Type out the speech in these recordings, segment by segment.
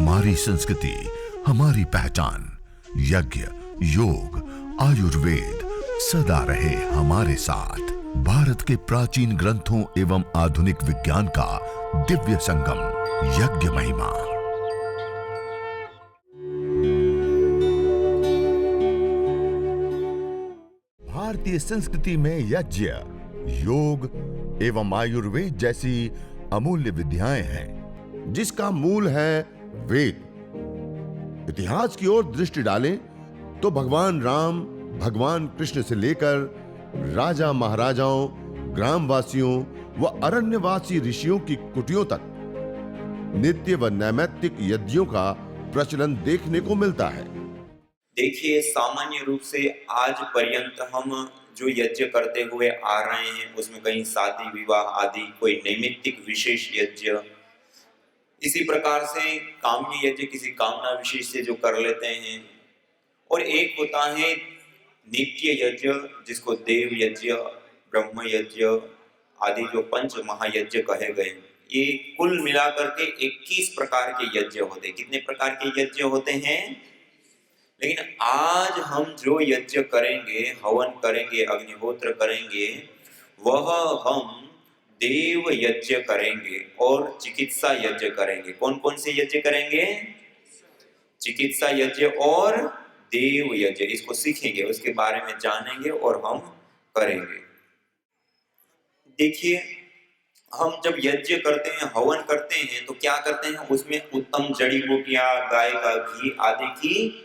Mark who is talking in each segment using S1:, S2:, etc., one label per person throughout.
S1: हमारी संस्कृति, हमारी पहचान। यज्ञ, योग, आयुर्वेद सदा रहे हमारे साथ। भारत के प्राचीन ग्रंथों एवं आधुनिक विज्ञान का दिव्य संगम, यज्ञ महिमा। भारतीय संस्कृति में यज्ञ, योग एवं आयुर्वेद जैसी अमूल्य विद्याएं हैं, जिसका मूल है वेद। इतिहास की ओर दृष्टि डालें तो भगवान राम, भगवान कृष्ण से लेकर राजा महाराजाओं, ग्रामवासियों व अरण्यवासी ऋषियों की कुटियों तक नित्य व नैमित्तिक यज्ञों का प्रचलन देखने को मिलता है।
S2: देखिए, सामान्य रूप से आज पर्यंत हम जो यज्ञ करते हुए आ रहे हैं उसमें कहीं शादी विवाह आदि कोई नैमित्तिक विशेष यज्ञ, इसी प्रकार से काम्य यज्ञ किसी कामना विशेष से जो कर लेते हैं, और एक होता है नित्य यज्ञ जिसको देव यज्ञ, ब्रह्म यज्ञ आदि जो पंच महायज्ञ कहे गए। ये कुल मिलाकर के 21 प्रकार के यज्ञ होते हैं। कितने प्रकार के यज्ञ होते हैं? लेकिन आज हम जो यज्ञ करेंगे, हवन करेंगे, अग्निहोत्र करेंगे, वह हम देव यज्ञ करेंगे और चिकित्सा यज्ञ करेंगे। कौन कौन से यज्ञ करेंगे? चिकित्सा यज्ञ और देव यज्ञ। इसको सीखेंगे, उसके बारे में जानेंगे और हम करेंगे। देखिए, हम जब यज्ञ करते हैं, हवन करते हैं, तो क्या करते हैं? उसमें उत्तम जड़ी बूटियां, गाय का घी आदि की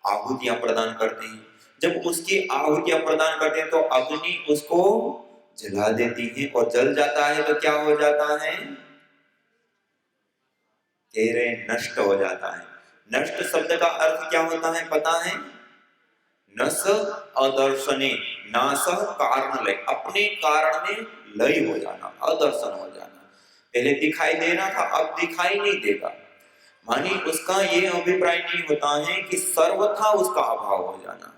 S2: आहुतियां प्रदान करते हैं। जब उसकी आहुतियां प्रदान करते हैं तो अग्नि उसको जला देती है, और जल जाता है तो क्या हो जाता है? कह रहे नष्ट हो जाता है। नष्ट शब्द का अर्थ क्या होता है पता है? नस अदर्शने, नास कारण लय, अपने कारण में लय हो जाना, अदर्शन हो जाना। पहले दिखाई दे रहा था, अब दिखाई नहीं देगा। मानी उसका ये अभिप्राय नहीं होता है कि सर्वथा उसका अभाव हो जाना।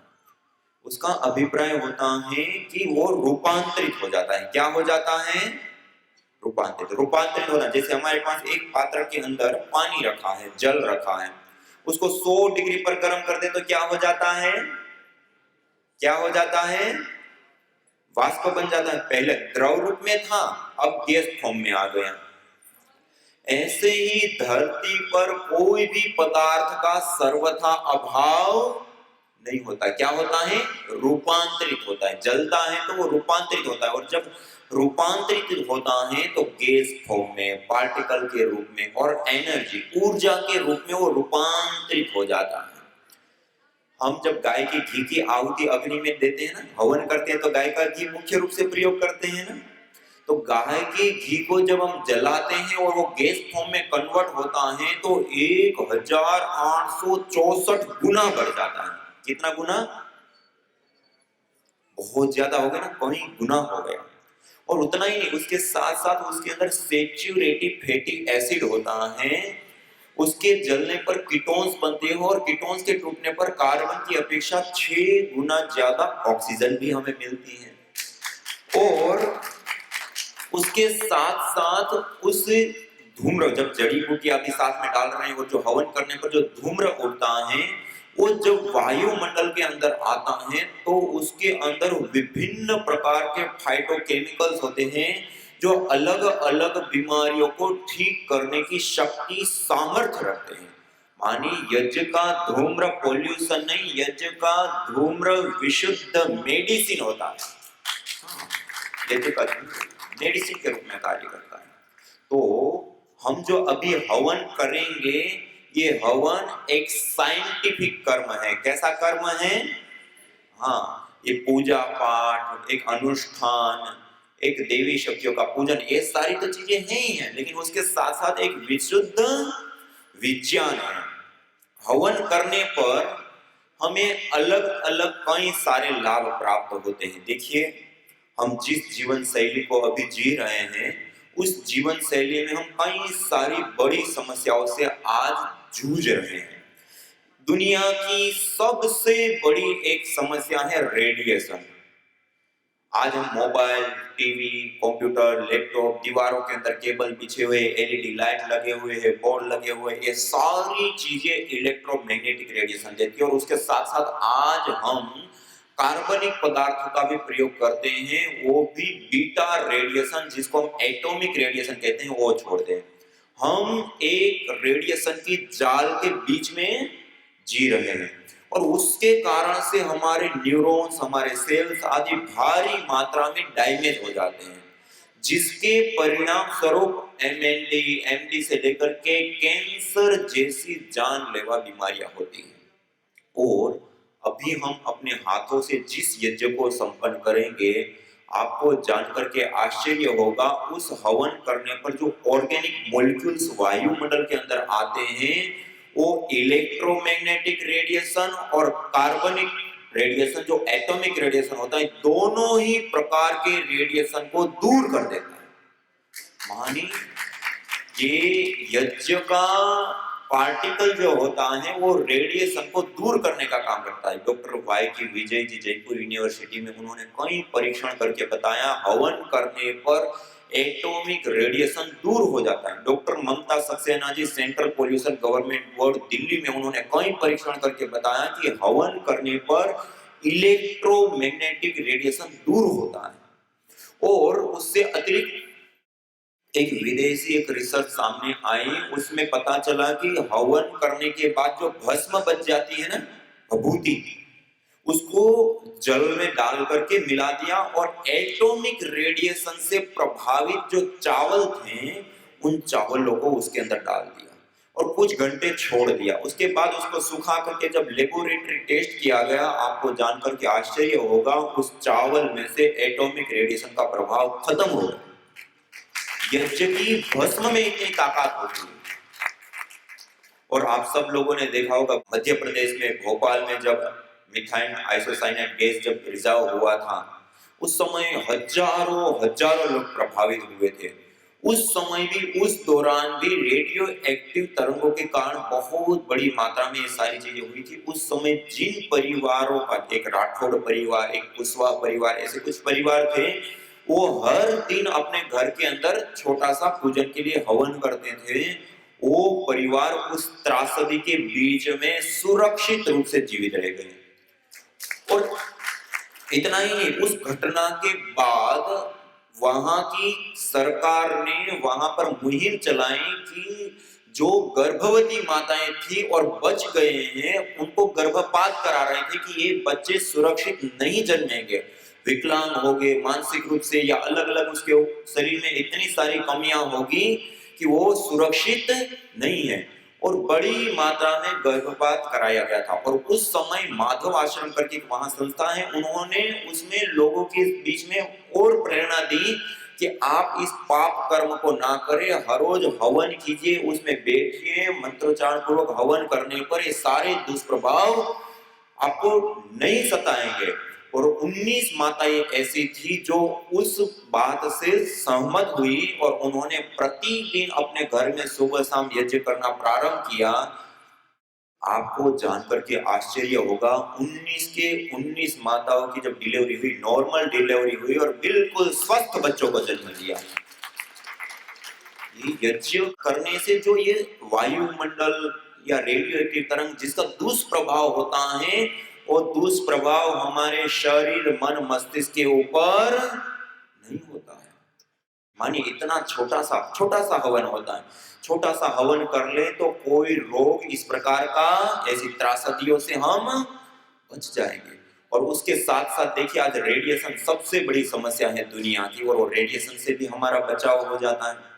S2: उसका अभिप्राय होता है कि वो रूपांतरित हो जाता है। क्या हो जाता है? रूपांतरित होना। जैसे हमारे पास एक पात्र के अंदर पानी रखा है, जल रखा है, उसको 100 डिग्री पर गर्म कर दे तो क्या हो जाता है? क्या हो जाता है? वाष्प बन जाता है। पहले द्रव रूप में था, अब गैस फॉर्म में आ गया। ऐसे ही धरती पर कोई भी पदार्थ का सर्वथा अभाव नहीं होता। क्या होता है? रूपांतरित होता है। जलता है तो वो रूपांतरित होता है, और जब रूपांतरित होता है तो गैस फॉर्म में, पार्टिकल के रूप में और एनर्जी, ऊर्जा के रूप में वो रूपांतरित हो जाता है। हम जब गाय के घी की आहुति अग्नि में देते हैं ना, हवन करते हैं, तो गाय का घी मुख्य रूप से प्रयोग करते हैं ना। तो गाय के घी को जब हम जलाते हैं और वो गैस फॉर्म में कन्वर्ट होता है तो 1864 गुना बढ़ जाता है। कितना गुना? बहुत ज्यादा हो गया ना, कहीं गुना हो गया। और उतना ही नहीं, उसके साथ साथ उसके अंदर सैचुरेटेड फैटी एसिड होता है। उसके जलने पर कीटोन्स बनते हैं, और कीटोन्स के टूटने पर कार्बन की अपेक्षा 6 गुना ज्यादा ऑक्सीजन भी हमें मिलती है। और उसके साथ साथ उस धूम्र, जब जड़ी बूटी आदि साथ में डाल रहे हैं, वो जो हवन करने पर जो धूम्र उड़ता है, वो जब वायुमंडल के अंदर आता है तो उसके अंदर विभिन्न प्रकार के फाइटोकेमिकल्स होते हैं जो अलग अलग बीमारियों को ठीक करने की शक्ति, सामर्थ्य रखते हैं। मानी यज्ञ का धूम्र पोल्यूशन नहीं, यज्ञ का धूम्र विशुद्ध मेडिसिन होता है। यज्ञ का मेडिसिन के रूप में कार्य करता है। तो हम जो अभी हवन करेंगे, ये हवन एक साइंटिफिक कर्म है। कैसा कर्म है? हाँ, ये पूजा पाठ, एक अनुष्ठान, एक देवी शक्तियों का पूजन, ये सारी तो चीजें हैं ही हैं, लेकिन उसके साथ साथ एक विशुद्ध विज्ञान है। हवन करने पर हमें अलग अलग कई सारे लाभ प्राप्त होते हैं। देखिए, हम जिस जीवन शैली को अभी जी रहे हैं, उस जीवन शैली में हम कई सारी बड़ी समस्याओं से आज जूझ रहे हैं। दुनिया की सबसे बड़ी एक समस्या है रेडिएशन। आज हम मोबाइल, टीवी, कंप्यूटर, लैपटॉप, दीवारों के अंदर केबल बिछे हुए, एलईडी लाइट लगे हुए हैं, बोर्ड लगे हुए हैं, ये सारी चीजें इलेक्ट्रोमैग्नेटिक रेडिएशन देती है। और उसके साथ साथ आज हम कार्बनिक पदार्थों का भी प्रयोग करते हैं, वो भी बीटा रेडिएशन, जिसको हम एटॉमिक रेडिएशन कहते हैं, वो छोड़ते हैं। हम एक रेडिएशन की जाल के बीच में जी रहे हैं और उसके कारण से हमारे न्यूरॉन्स, हमारे सेल्स आदि भारी मात्रा में डैमेज हो जाते हैं, जिसके परिणाम स्वरूप एमएनडी, एमडी से लेकर के कैंसर जैसी जानलेवा बीमारियां होती हैं। और अभी हम अपने हाथों से जिस यज्ञ को संपन्न करेंगे, आपको जानकर के आश्चर्य होगा, उस हवन करने पर जो ऑर्गेनिक मॉलिक्यूल्स वायुमंडल के अंदर आते हैं, वो इलेक्ट्रोमैग्नेटिक रेडिएशन और कार्बनिक रेडिएशन जो एटॉमिक रेडिएशन होता है, दोनों ही प्रकार के रेडिएशन को दूर कर देता है। मानी ये यज्ञ का पार्टिकल जो होता है वो रेडिएशन को दूर करने का काम करता है। डॉक्टर वाई की विजय जी जयपुर यूनिवर्सिटी में उन्होंने कई परीक्षण करके बताया, हवन करने पर एटॉमिक रेडिएशन दूर हो जाता है। Doctor Mamta Saxena ji central pollution government board Delhi में उन्होंने कई परीक्षण करके बताया कि हवन करने पर इलेक्ट्रोमैग्नेटिक रेडिएशन दूर होता है। और उससे अतिरिक्त एक विदेशी एक रिसर्च सामने आई, उसमें पता चला कि हवन करने के बाद जो भस्म बच जाती है ना, विभूति, उसको जल में डाल करके मिला दिया और एटॉमिक रेडिएशन से प्रभावित जो चावल थे, उन चावलों को उसके अंदर डाल दिया और कुछ घंटे छोड़ दिया। उसके बाद उसको सुखा करके जब लेबोरेटरी टेस्ट किया गया, आपको जानकर के आश्चर्य होगा, उस चावल में से एटॉमिक रेडिएशन का प्रभाव खत्म हो गया। यज्ञ की भस्म में इतनी ताकत होती है। और आप सब लोगों ने देखा होगा, मध्य प्रदेश में भोपाल में जब मिथाइल आइसोसाइनेट गैस जब रिसाव हुआ था, उस समय हजारों लोग प्रभावित हुए थे। उस समय भी, उस दौरान भी रेडियो एक्टिव तरंगों के कारण बहुत बड़ी मात्रा में ये सारी चीजें हुई थी। उस समय जिन परिवारों का, एक राठौड़ परिवार, एक कुशवाहा परिवार, ऐसे कुछ परिवार थे, वो हर दिन अपने घर के अंदर छोटा सा पूजन के लिए हवन करते थे। वो परिवार उस त्रासदी के बीच में सुरक्षित रूप से जीवित रह गए। और इतना ही नहीं, उस घटना के बाद वहां की सरकार ने वहां पर मुहिम चलाई कि जो गर्भवती माताएं थी और बच गए हैं, उनको गर्भपात करा रहे थे कि ये बच्चे सुरक्षित नहीं जन्मेंगे, विकलांग हो गए मानसिक रूप से, या अलग अलग उसके शरीर में इतनी सारी कमियां होगी कि वो सुरक्षित नहीं है। और बड़ी मात्रा में गर्भपात कराया गया था। और उस समय माधव आश्रम करके वहां संस्था है, उन्होंने उसमें लोगों के बीच में और प्रेरणा दी कि आप इस पाप कर्म को ना करें, हर रोज हवन कीजिए, उसमें बैठिए, मंत्रोच्चारण पूर्वक हवन करने पर ये सारे दुष्प्रभाव आपको नहीं सताएंगे। और 19 माताएं ऐसी थी जो उस बात से सहमत हुई और उन्होंने प्रतिदिन अपने घर में सुबह शाम यज्ञ करना प्रारंभ किया। आपको जानकर के आश्चर्य होगा, 19 के 19 माताओं की जब डिलीवरी हुई, नॉर्मल डिलीवरी हुई और बिल्कुल स्वस्थ बच्चों को जन्म दिया। ये यज्ञ करने से जो ये वायुमंडल या रेडियो एक्टिव तरंग जिसका दुष्प्रभाव होता है, वो दुष्प्रभाव हमारे शरीर, मन, मस्तिष्क के ऊपर नहीं होता है। मानिए इतना छोटा सा हवन होता है, छोटा सा हवन कर ले तो कोई रोग इस प्रकार का, ऐसी त्रासदियों से हम बच जाएंगे। और उसके साथ साथ देखिए, आज रेडिएशन सबसे बड़ी समस्या है दुनिया की, और वो रेडिएशन से भी हमारा बचाव हो जाता है।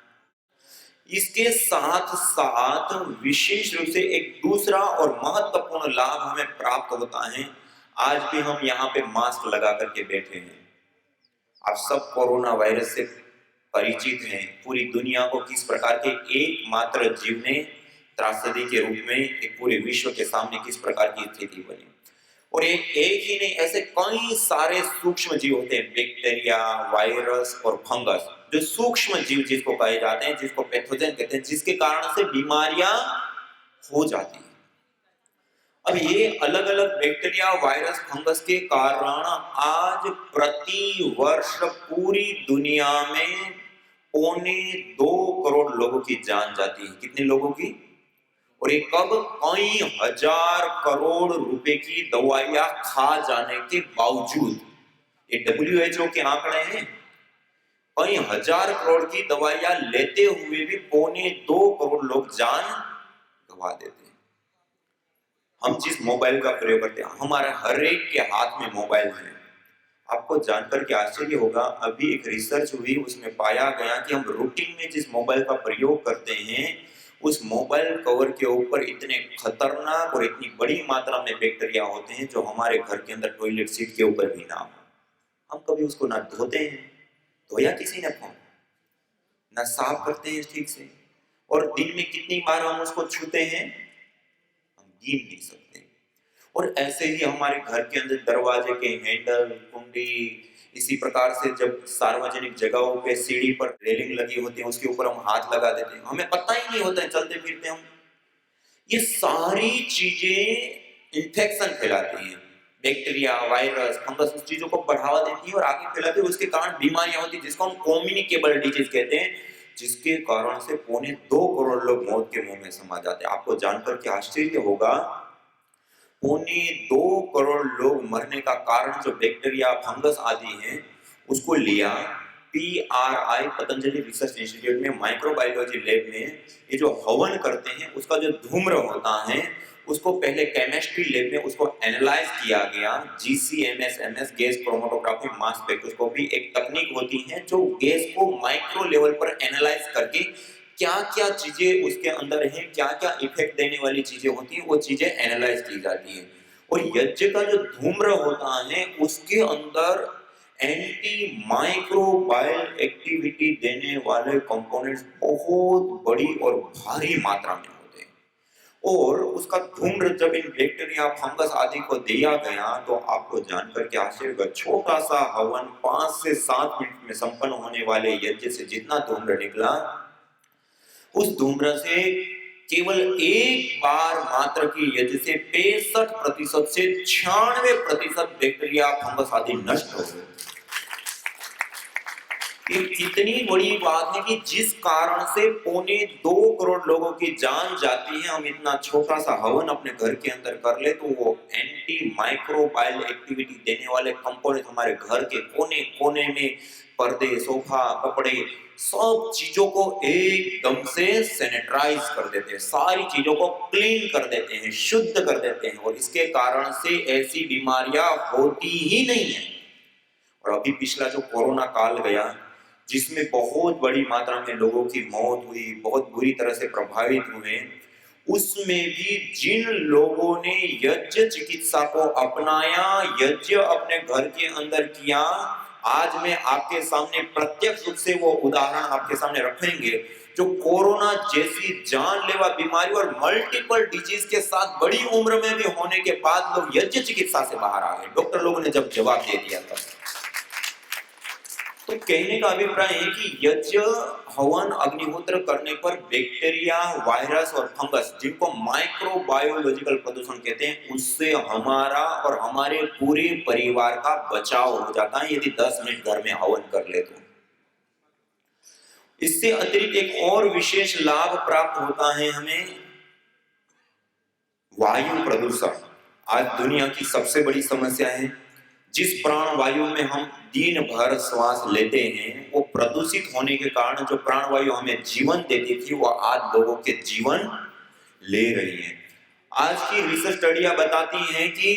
S2: इसके साथ साथ विशेष रूप से एक दूसरा और महत्वपूर्ण लाभ हमें प्राप्त होता है। आज भी हम यहाँ पे मास्क लगा करके बैठे हैं। आप सब कोरोना वायरस से परिचित हैं। पूरी दुनिया को किस प्रकार के एकमात्र जीव ने त्रासदी के रूप में एक पूरे विश्व के सामने किस प्रकार की स्थिति बनी। और एक ही नहीं, ऐसे कई सारे सूक्ष्म जीव होते हैं, बैक्टीरिया, वायरस और फंगस, जो सूक्ष्म जीव जिसको कहे जाते हैं, जिसको पैथोजन कहते हैं, जिसके कारण से बीमारियां हो जाती हैं। अब ये अलग अलग बैक्टीरिया, वायरस, फंगस के कारण आज प्रति वर्ष पूरी दुनिया में 2.25 करोड़ लोगों की जान जाती है। कितने लोगों की? और ये कब? कई हजार करोड़ रुपए की दवाइयां खा जाने के बावजूद। ये WHO के आंकड़े हैं। कई हजार करोड़ की दवाइयां लेते हुए भी 2.25 करोड़ लोग जान गंवा देते हैं। हम जिस मोबाइल का प्रयोग करते हैं, हमारे हर एक के हाथ में मोबाइल है। आपको जानकर के आश्चर्य होगा, अभी एक रिसर्च हुई, उसमें पाया गया कि हम रूटीन में जिस मोबाइल का प्रयोग करते हैं, उस मोबाइल कवर के ऊपर इतने खतरनाक और इतनी बड़ी मात्रा में बैक्टीरिया होते हैं जो हमारे घर के अंदर टॉयलेट सीट के ऊपर भी ना हो। हम कभी उसको ना धोते हैं, धोया किसी ने फोन, ना साफ करते हैं ठीक से, और दिन में कितनी बार हम उसको छूते हैं हम गिन नहीं सकते। और ऐसे ही हमारे घर के अंदर दरवाजे के हैंडल, कुंडी, इसी प्रकार से जब सार्वजनिक जगहों पे सीढ़ी पर रेलिंग लगी होती है, उसके ऊपर हम हाथ लगा देते हैं, हमें पता ही नहीं होता है, चलते फिरते हम। ये सारी चीजें इन्फेक्शन फैलाती हैं। बैक्टीरिया, वायरस, फंगस उस चीजों को बढ़ावा देती है और आगे फैलाती है। उसके कारण बीमारियां होती है जिसको हम कम्युनिकेबल डिजीज कहते हैं, जिसके कारण से 2.25 करोड़ लोग मौत के मुंह में समा जाते हैं। आपको जानकर के आश्चर्य होगा, 2.25 करोड़ लोग मरने का कारण जो बैक्टीरिया, फंगस आदि हैं, उसको लिया PRI पतंजलि रिसर्च इंस्टीट्यूट में माइक्रोबायोलॉजी लैब में। ये जो हवन करते हैं उसका जो धूम्र होता है, उसको पहले केमिस्ट्री लैब में उसको एनालाइज किया गया। GCMS gas chromatography mass spectroscopy एक तकनीक होती है जो गैस को माइक्रो लेवल पर एनालाइज करके क्या क्या चीजें उसके अंदर है, क्या क्या इफेक्ट देने वाली चीजें होती है, वो चीजें एनालाइज की जाती है। और यज्ञ का जो धूम्र होता है उसके अंदर एंटी माइक्रोबायल एक्टिविटी देने वाले कंपोनेंट्स बहुत बड़ी और भारी मात्रा में होते हैं। और उसका धूम्र जब इन बैक्टीरिया, फंगस आदि को दिया गया तो आपको जानकर के आश्चर्य होगा, छोटा सा हवन 5 से 7 मिनट में संपन्न होने वाले यज्ञ से जितना धूम्र निकला, उस धूम्र से केवल एक बार मात्र की यज्ञ से 65% से 96% बैक्टीरिया, फंगस आदि नष्ट हो गए। ये कितनी बड़ी बात है कि जिस कारण से 2.25 करोड़ लोगों की जान जाती है, हम इतना छोटा सा हवन अपने घर के अंदर कर ले तो वो एंटी माइक्रोबायल एक्टिविटी देने वाले कंपोनेंट हमारे घर के कोने कोने में, पर्दे, सोफा, कपड़े, सब चीजों को एकदम से सैनिटाइज कर देते हैं, सारी चीजों को क्लीन कर देते हैं, शुद्ध कर देते हैं, और इसके कारण से ऐसी बीमारियां होती ही नहीं है। और अभी पिछला जो कोरोना काल गया, जिसमें बहुत बड़ी मात्रा में लोगों की मौत हुई, बहुत बुरी तरह से प्रभावित हुए, उसमें भी जिन लोगों ने यज्ञ चिकित्सा को अपनाया, यज्ञ अपने घर के अंदर किया, आज मैं आपके सामने प्रत्यक्ष रूप से वो उदाहरण आपके सामने रखेंगे, जो कोरोना जैसी जानलेवा बीमारी और मल्टीपल डिजीज के साथ बड़ी उम्र में भी होने के बाद लोग यज्ञ चिकित्सा से बाहर आ गए। डॉक्टर लोगों ने जब जवाब दे दिया था, तो कहने का अभिप्राय है कि यज्ञ, हवन, अग्निहोत्र करने पर बैक्टीरिया, वायरस और फंगस, जिनको माइक्रोबायोलॉजिकल प्रदूषण कहते हैं, उससे हमारा और हमारे पूरे परिवार का बचाव हो जाता है यदि 10 मिनट घर में हवन कर ले तो। इससे अतिरिक्त एक और विशेष लाभ प्राप्त होता है हमें, वायु प्रदूषण। आज दुनिया की सबसे बड़ी समस्या है। जिस प्राणवायु में हम दिन भर श्वास लेते हैं, वो प्रदूषित होने के कारण जो प्राणवायु हमें जीवन देती थी, वो आज लोगों के जीवन ले रही है। आज की रिसर्च स्टडियां बताती हैं कि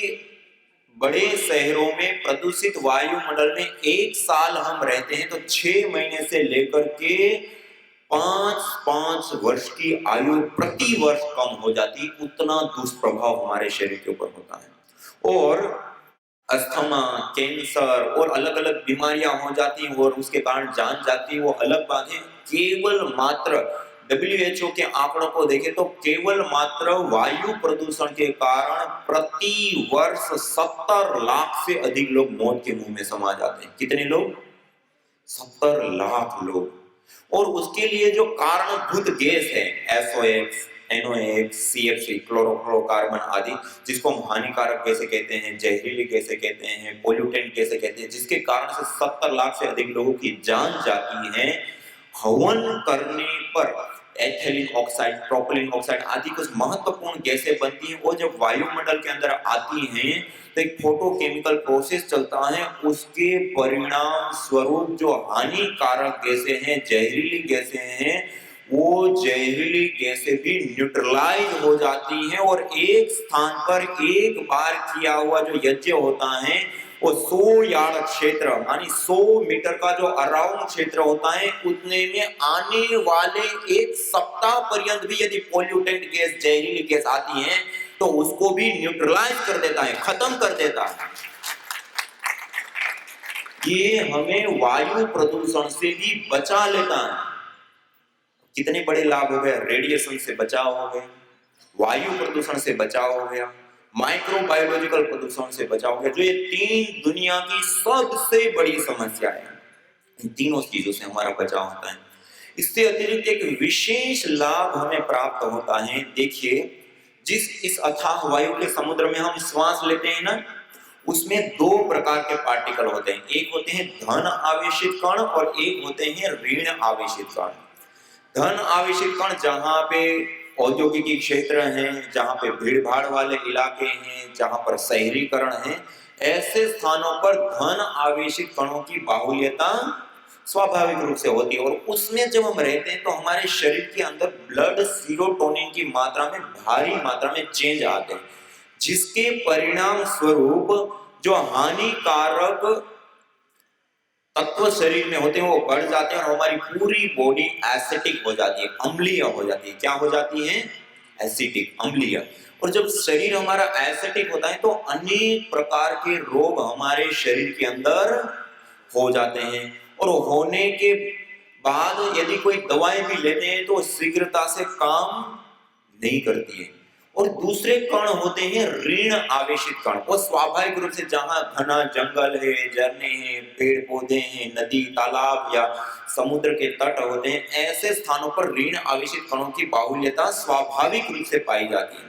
S2: बड़े शहरों में प्रदूषित वायुमंडल में 1 साल हम रहते हैं तो 6 महीने से लेकर के 5 वर्ष की आयु प्रति वर्ष कम हो जाती, उतना दुष्प्रभाव हमारे शरीर के ऊपर होता है। और अस्थमा, कैंसर और अलग अलग बीमारियां हो जाती हैं और उसके कारण जान जाती है, वो अलग बात है। केवल मात्र WHO के आंकड़ों को देखें तो केवल मात्र वायु प्रदूषण के कारण प्रति वर्ष 70 लाख से अधिक लोग मौत के मुंह में समा जाते हैं। कितने लोग? 70 लाख लोग। और उसके लिए जो कारणभूत गैस है, SOx, NOx, CFC, क्लोरोफ्लोरोकार्बन आदि, जिसको हम हानिकारक गैसें कहते हैं, जहरीली गैसें कहते हैं, पोल्यूटेंट गैसें कहते हैं, जिसके कारण से 70 लाख से अधिक लोगों की जान जाती है। हवन करने पर एथिलीन ऑक्साइड, प्रोपिलीन ऑक्साइड आदि कुछ महत्वपूर्ण गैसें बनती हैं, और जब वायुमंडल के अंदर आती हैं तो एक फोटोकेमिकल प्रोसेस चलता है, उसके परिणाम स्वरूप जो हानिकारक गैसें हैं, जहरीली गैसें हैं, वो जहरीली गैसें भी न्यूट्रलाइज हो जाती हैं, और एक स्थान पर एक बार किया हुआ जो यज्ञ होता है वो 100 यार्ड क्षेत्र मानी 100 मीटर का जो अराउंड क्षेत्र होता है, उतने में आने वाले एक सप्ताह पर्यंत भी यदि पोल्यूटेंट गैस, जहरीली गैस आती है तो उसको भी न्यूट्रलाइज कर देता है, खत्म कर देता है। ये हमें वायु प्रदूषण से भी बचा लेता है। कितने बड़े लाभ हो गए, रेडिएशन से बचाव हो गया, वायु प्रदूषण से बचाव हो गया, माइक्रोबायोलॉजिकल प्रदूषण से बचाव हो गया, जो ये 3 दुनिया की सबसे बड़ी समस्या है। इन तीनों चीजों से हमारा बचाव होता है। इससे अतिरिक्त एक विशेष लाभ हमें प्राप्त होता है। देखिए, इस अथाह वायु के समुद्र में हम श्वास लेते हैं ना, उसमें 2 प्रकार के पार्टिकल होते हैं। एक होते हैं धन आवेशित कण और एक होते हैं ऋण आवेशित कण। धन आवेशित कण जहां पे औद्योगिक क्षेत्र हैं, जहां पे भीड़ भाड़ वाले इलाके हैं, जहां पर शहरीकरण है, ऐसे स्थानों पर धन आवेशित कणों की बाहुल्यता स्वाभाविक रूप से होती है, और उसमें जब हम रहते हैं तो हमारे शरीर के अंदर ब्लड सीरोटोनिन की मात्रा में भारी मात्रा में चेंज आते हैं, जिसके परिणाम स्वरूप जो हानिकारक तत्व शरीर में होते हैं वो बढ़ जाते हैं, और हमारी पूरी बॉडी एसिडिक हो जाती है, अम्लीय हो जाती है। क्या हो जाती है? एसिडिक, अम्लीय। और जब शरीर हमारा एसिडिक होता है तो अनेक प्रकार के रोग हमारे शरीर के अंदर हो जाते हैं, और होने के बाद यदि कोई दवाएं भी लेते हैं तो शीघ्रता से काम नहीं करती है। और दूसरे कण होते हैं ऋण आवेशित कण। वो स्वाभाविक रूप से जहां घना जंगल है, झरने हैं, पेड़ पौधे हैं, नदी तालाब या समुद्र के तट होते हैं, ऐसे स्थानों पर ऋण आवेशित कणों की बाहुल्यता स्वाभाविक रूप से पाई जाती है।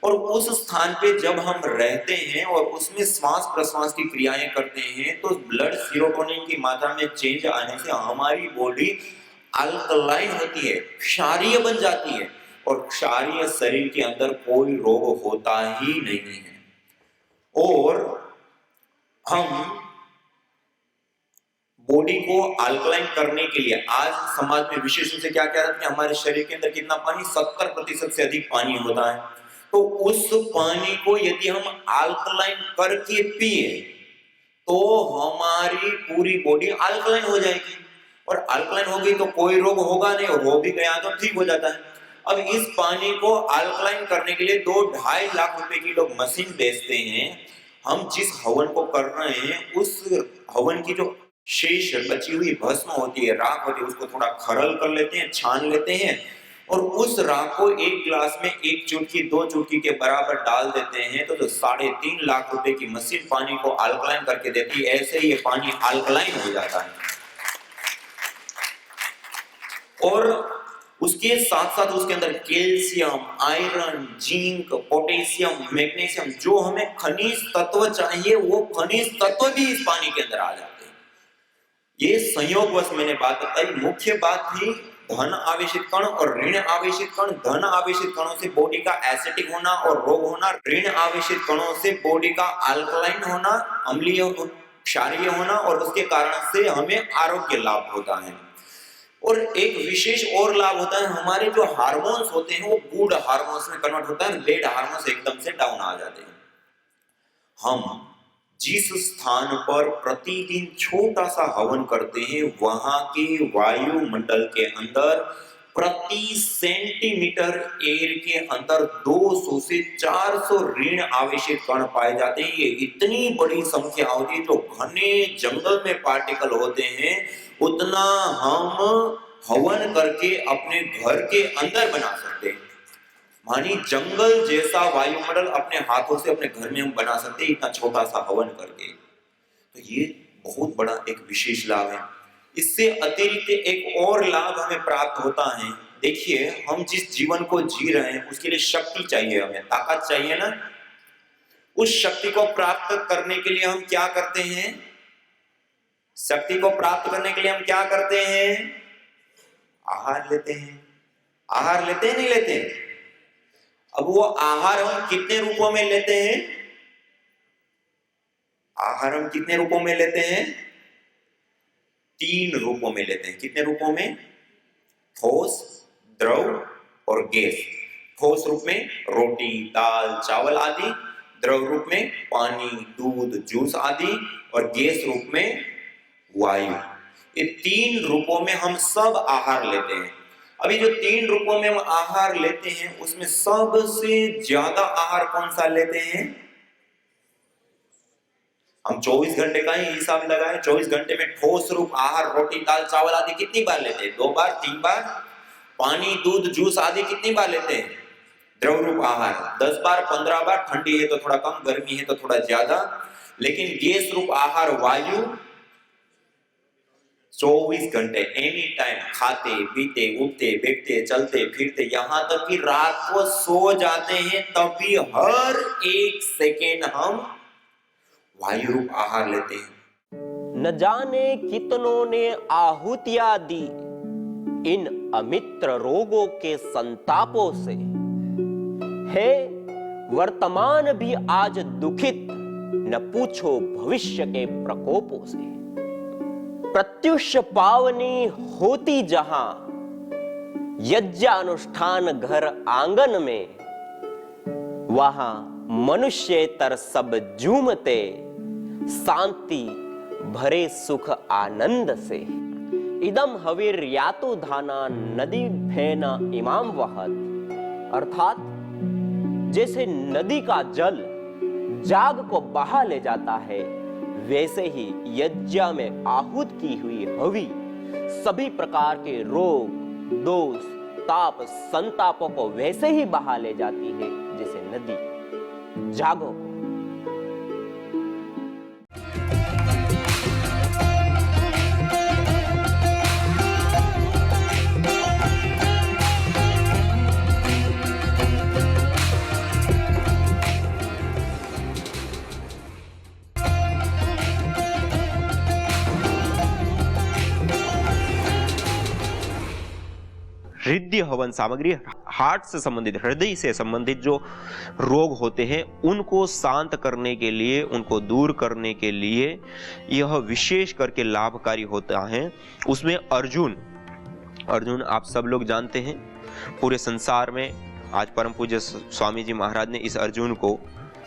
S2: और उस स्थान पे जब हम रहते हैं और उसमें श्वास प्रश्वास की क्रियाएं करते हैं तो ब्लड सीरोटोनिन की मात्रा में चेंज आने से हमारी बॉडी अल्कलाइन होती है, क्षारीय बन जाती है, और क्षारीय शरीर के अंदर कोई रोग होता ही नहीं है। और हम बॉडी को अल्कलाइन करने के लिए आज समाज में विशेष रूप से क्या कह रहे हैं, हमारे शरीर के अंदर कितना पानी, 70% से अधिक पानी होता है। तो उस पानी को यदि हम अल्कलाइन करके पिए तो हमारी पूरी बॉडी अल्कलाइन हो जाएगी, और अल्कलाइन हो गई तो कोई रोग होगा नहीं, और हो भी गया तो ठीक हो जाता है। अब इस पानी को अल्कलाइन करने के लिए 2-2.5 लाख रुपए की लोग मशीन बेचते हैं। हम जिस हवन को कर रहे हैं उस हवन की जो शेष बची हुई भस्म होती है, राख होती है, उसको थोड़ा खरल कर लेते हैं, छान लेते हैं, और उस राख को एक गिलास में 1 चुटकी 2 चुटकी के बराबर डाल देते हैं, तो जो 3.5 लाख रुपए की मशीन पानी को अल्कलाइन करके देती है, ऐसे ही ये पानी अल्कलाइन हो जाता है। और उसके साथ साथ उसके अंदर calcium, iron, zinc, potassium, magnesium, जो हमें खनिज तत्व चाहिए वो खनिज तत्व भी इस पानी के अंदर आ जाते हैं। ये संयोगवश मैंने बात बताई। मुख्य बात थी धन आवेशित कण और ऋण आवेशित कण। धन आवेशित कणों से बॉडी का एसिडिक होना और रोग होना, ऋण आवेशित कणों से बॉडी का अल्कलाइन होना, अम्लीय क्षारीय होना, और उसके कारण से हमें आरोग्य लाभ होता है। और एक विशेष और लाभ होता है, हमारे जो हार्मोन्स होते हैं वो गुड हार्मोन्स में कन्वर्ट होता है, बैड हार्मोन्स एकदम से डाउन आ जाते हैं। हम जिस स्थान पर प्रतिदिन छोटा सा हवन करते हैं वहां के वायुमंडल के अंदर प्रति सेंटीमीटर एयर के अंदर 200 से 400 ऋण आवेशित कण पाए जाते हैं। ये इतनी बड़ी संख्या होती है, जो घने जंगल में पार्टिकल होते हैं उतना हम हवन करके अपने घर के अंदर बना सकते हैं। मानी जंगल जैसा वायुमंडल अपने हाथों से अपने घर में हम बना सकते हैं, इतना छोटा सा हवन करके। तो ये बहुत बड़ा एक विशेष लाभ है। इससे अतिरिक्त एक और लाभ हमें प्राप्त होता है, देखिए, हम जिस जीवन को जी रहे हैं उसके लिए शक्ति चाहिए, हमें ताकत चाहिए ना। उस शक्ति को प्राप्त करने के लिए हम क्या करते हैं? शक्ति को प्राप्त करने के लिए हम क्या करते हैं? आहार लेते हैं। आहार लेते हैं, नहीं लेते हैं? अब वो आहार हम कितने रूपों में लेते हैं? आहार हम कितने रूपों में लेते हैं? 3 रूपों में लेते हैं। कितने रूपों में? ठोस, द्रव और गैस। ठोस रूप में रोटी, दाल, चावल आदि, द्रव रूप में पानी, दूध, जूस आदि, और गैस रूप में वायु। ये 3 रूपों में हम सब आहार लेते हैं। अभी जो 3 रूपों में हम आहार लेते हैं उसमें सबसे ज्यादा आहार कौन सा लेते हैं? हम 24 घंटे का ही हिसाब लगाएं। 24 घंटे में ठोस रूप आहार रोटी, दाल, चावल आदि कितनी बार लेते हैं? 2 बार, 3 बार। पानी, दूध, जूस आदि कितनी बार लेते हैं? द्रव रूप आहार 10 बार, 15 बार। ठंडी है तो थोड़ा कम, गर्मी है तो थोड़ा ज्यादा। लेकिन गैस रूप आहार वायु 24 घंटे एनी टाइम, खाते पीते, उठते बैठते, चलते फिरते, यहां तक कि रात को सो जाते हैं तब भी हर 1 सेकेंड हम वायु रूप आहार लेते हैं।
S3: न जाने कितनों ने आहुतियां दी इन अमित्र रोगों के संतापों से, है वर्तमान भी आज दुखित, न पूछो भविष्य के प्रकोपों से। प्रत्युष पावनी होती जहां यज्ञानुष्ठान घर आंगन में, वहां मनुष्येतर सब झूमते शांति भरे सुख आनंद से। इदम हवीर यातु धाना नदी फेना इमाम वहत, अर्थात जैसे नदी का जल जाग को बहा ले जाता है, वैसे ही यज्ञ में आहूत की हुई हवि सभी प्रकार के रोग, दोष, ताप, संतापों को वैसे ही बहा ले जाती है जैसे नदी जागो को।
S4: हृदय हवन सामग्री, हार्ट से संबंधित, हृदय से संबंधित जो रोग होते हैं उनको शांत करने के लिए, उनको दूर करने के लिए यह विशेष करके लाभकारी होता है। उसमें अर्जुन आप सब लोग जानते हैं, पूरे संसार में आज परम पूज्य स्वामी जी महाराज ने इस अर्जुन को,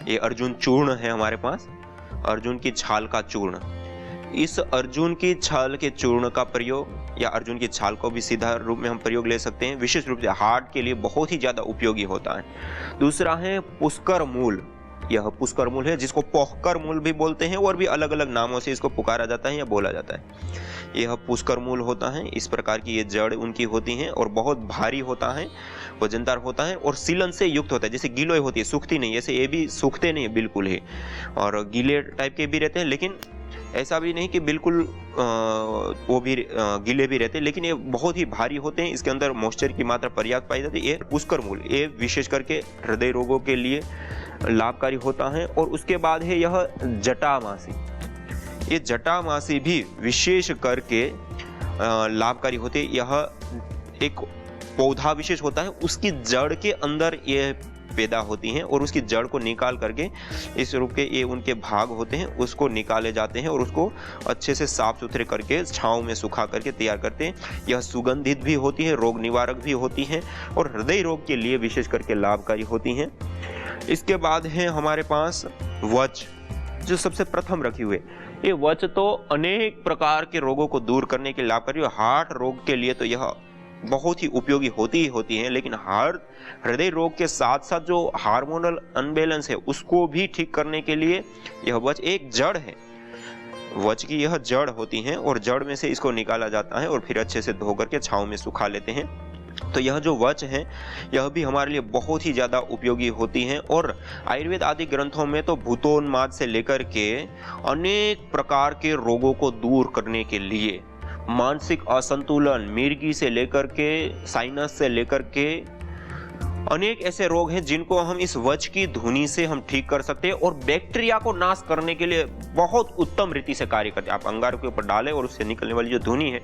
S4: ये अर्जुन चूर्ण है हमारे पास, अर्जुन की छाल का चूर्ण, इस अर्जुन की छाल के चूर्ण का प्रयोग, या अर्जुन की छाल को भी सीधा रूप में हम प्रयोग ले सकते हैं, विशेष रूप से हार्ट के लिए बहुत ही ज्यादा उपयोगी होता है। दूसरा है पुष्कर मूल। यह पुष्कर मूल है जिसको पोहकर मूल भी बोलते हैं, और भी अलग अलग नामों से इसको पुकारा जाता है या बोला जाता है। यह पुष्कर मूल होता है। इस प्रकार की ये जड़ उनकी होती हैं और बहुत भारी होता है, वजनदार होता है और सीलन से युक्त होता है। जैसे गिलोय होती है, सूखती नहीं, ऐसे ये भी सूखते नहीं है बिल्कुल ही, और गीले टाइप के भी रहते हैं, लेकिन ऐसा भी नहीं कि बिल्कुल वो भी गीले भी रहते हैं, लेकिन ये बहुत ही भारी होते हैं। इसके अंदर मॉइस्चर की मात्रा पर्याप्त पाई जाती है। ये पुष्कर मूल, ये विशेष करके हृदय रोगों के लिए लाभकारी होता है। और उसके बाद है यह जटामासी। ये जटामासी भी विशेष करके लाभकारी होते हैं। यह एक पौधा विशेष होता है, उसकी जड़ के अंदर ये पैदा होती हैं और उसकी जड़ को निकाल करके इस रूप के ये उनके भाग होते हैं, उसको निकाले जाते हैं और उसको अच्छे से साफ सुथरे करके छांव में सुखा करके तैयार करते हैं। यह सुगंधित भी होती है, रोग निवारक भी होती हैं और हृदय रोग के लिए विशेष करके लाभकारी होती हैं। इसके बाद है हमारे पास वच, जो सबसे प्रथम रखी हुई। ये वच तो अनेक प्रकार के रोगों को दूर करने के लाभकारी, हार्ट रोग के लिए तो यह बहुत ही उपयोगी होती है, लेकिन हृदय रोग के साथ साथ जो हार्मोनल अनबैलेंस है उसको भी ठीक करने के लिए यह वच एक जड़ है। वच की यह जड़ होती है और जड़ में से इसको निकाला जाता है और फिर अच्छे से धो करके छांव में सुखा लेते हैं। तो यह जो वच है यह भी हमारे लिए बहुत ही ज्यादा उपयोगी होती है। और आयुर्वेद आदि ग्रंथों में तो भूतोन्माद से लेकर के अनेक प्रकार के रोगों को दूर करने के लिए मानसिक असंतुलन, मिर्गी से लेकर के साइनस से लेकर के अनेक ऐसे रोग हैं जिनको हम इस वच की धुनी से हम ठीक कर सकते हैं और बैक्टीरिया को नाश करने के लिए बहुत उत्तम रीति से कार्य करते हैं। आप अंगारों के ऊपर डालें और उससे निकलने वाली जो धुनी है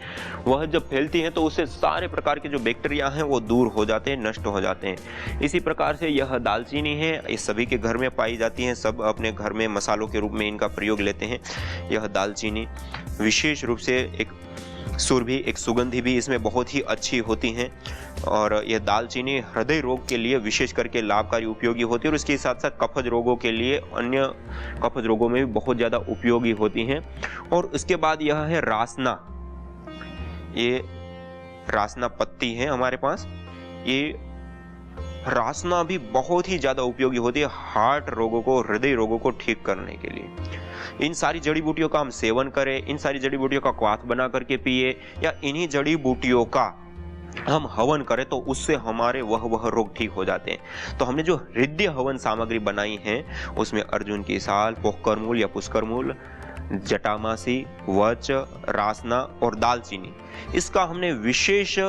S4: वह जब फैलती है तो उससे सारे प्रकार के जो बैक्टीरिया हैं वो दूर हो जाते हैं, नष्ट हो जाते हैं। इसी प्रकार से यह दालचीनी है, ये सभी के घर में पाई जाती है, सब अपने घर में मसालों के रूप में इनका प्रयोग लेते हैं। यह दालचीनी विशेष रूप से एक सुरभि, एक सुगंधी भी इसमें बहुत ही अच्छी होती हैं और यह दालचीनी हृदय रोग के लिए विशेष करके लाभकारी उपयोगी होती है और इसके साथ साथ कफज रोगों के लिए, अन्य कफज रोगों में भी बहुत ज़्यादा उपयोगी होती हैं। और उसके बाद यह है रासना। ये रासना पत्ती है हमारे पास, ये रासना भी बहुत ही ज़्यादा उपयोगी होती है हार्ट रोगों को, हृदय रोगों को ठीक करने के लिए। इन सारी जड़ी बूटियों का हम सेवन करें, इन सारी जड़ी बूटियों का क्वाथ बना करके पिए या इन्हीं जड़ी बूटियों का हम हवन करें तो उससे हमारे वह रोग ठीक हो जाते हैं। तो हमने जो हृदय हवन सामग्री बनाई है उसमें अर्जुन की साल, पोहकरमूल या पुष्करमूल, जटामासी, वच, रासना और दालचीनी, इसका हमने विशेष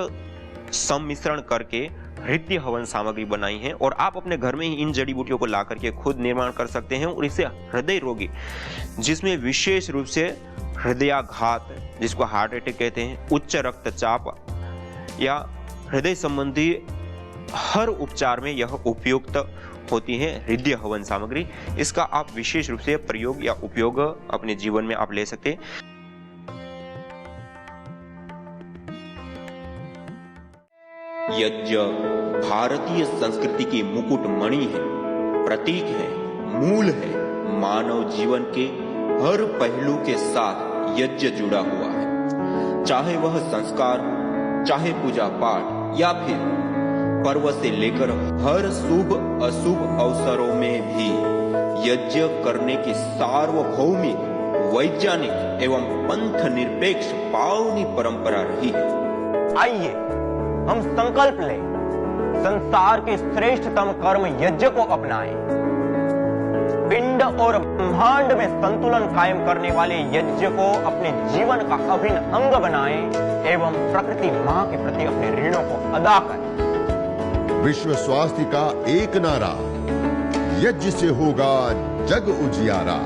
S4: सम्मिश्रण करके हृदय हवन सामग्री बनाई है और आप अपने घर में ही इन जड़ी बूटियों को ला करके खुद निर्माण कर सकते हैं और इससे हृदय रोगी जिसमें विशेष रूप से हृदयाघात, जिसको हार्ट अटैक कहते हैं, उच्च रक्तचाप या हृदय संबंधी हर उपचार में यह उपयुक्त होती है हृदय हवन सामग्री। इसका आप विशेष रूप से प्रयोग या उपयोग अपने जीवन में आप ले सकते हैं।
S2: यज्ञ भारतीय संस्कृति की मुकुट मणि है, प्रतीक है, मूल है। मानव जीवन के हर पहलू के साथ यज्ञ जुड़ा हुआ है, चाहे वह संस्कार हो, चाहे पूजा पाठ या फिर पर्व से लेकर हर शुभ अशुभ अवसरों में भी यज्ञ करने की सार्वभौमिक, वैज्ञानिक एवं पंथ निरपेक्ष पावनी परंपरा रही है।
S3: आइए हम संकल्प लें, संसार के श्रेष्ठतम कर्म यज्ञ को अपनाएं। पिंड और ब्रह्मांड में संतुलन कायम करने वाले यज्ञ को अपने जीवन का अभिन्न अंग बनाएं एवं प्रकृति मां के प्रति अपने ऋणों को अदा करें।
S1: विश्व स्वास्थ्य का एक नारा, यज्ञ से होगा जग उजियारा।